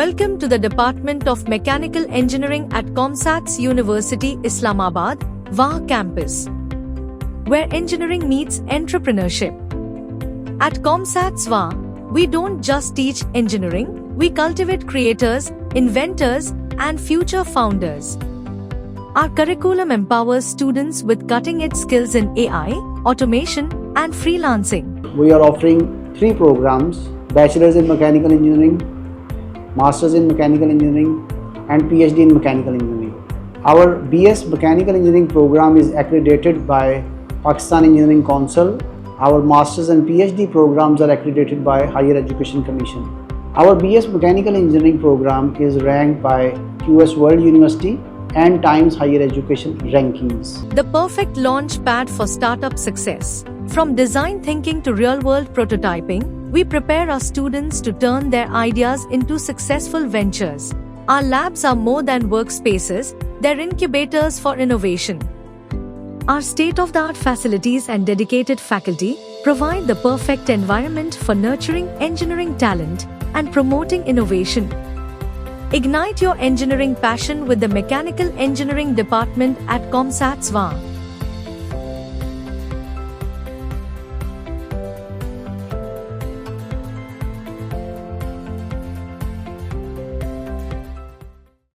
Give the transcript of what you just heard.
Welcome to the Department of Mechanical Engineering at COMSATS University Islamabad, Wah campus, where engineering meets entrepreneurship. At COMSATS Wah, we don't just teach engineering, we cultivate creators, inventors, and future founders. Our curriculum empowers students with cutting-edge skills in AI, automation, and freelancing. We are offering 3 programs: Bachelor's in Mechanical Engineering, Master's in Mechanical Engineering, and PhD in Mechanical Engineering. Our BS Mechanical Engineering program is accredited by Pakistan Engineering Council. Our Master's and PhD programs are accredited by Higher Education Commission. Our BS Mechanical Engineering program is ranked by QS World University and Times Higher Education rankings. The perfect launch pad for startup success. From design thinking to real-world prototyping, we prepare our students to turn their ideas into successful ventures. Our labs are more than workspaces, they're incubators for innovation. Our state-of-the-art facilities and dedicated faculty provide the perfect environment for nurturing engineering talent and promoting innovation. Ignite your engineering passion with the Mechanical Engineering Department at COMSATS Wah.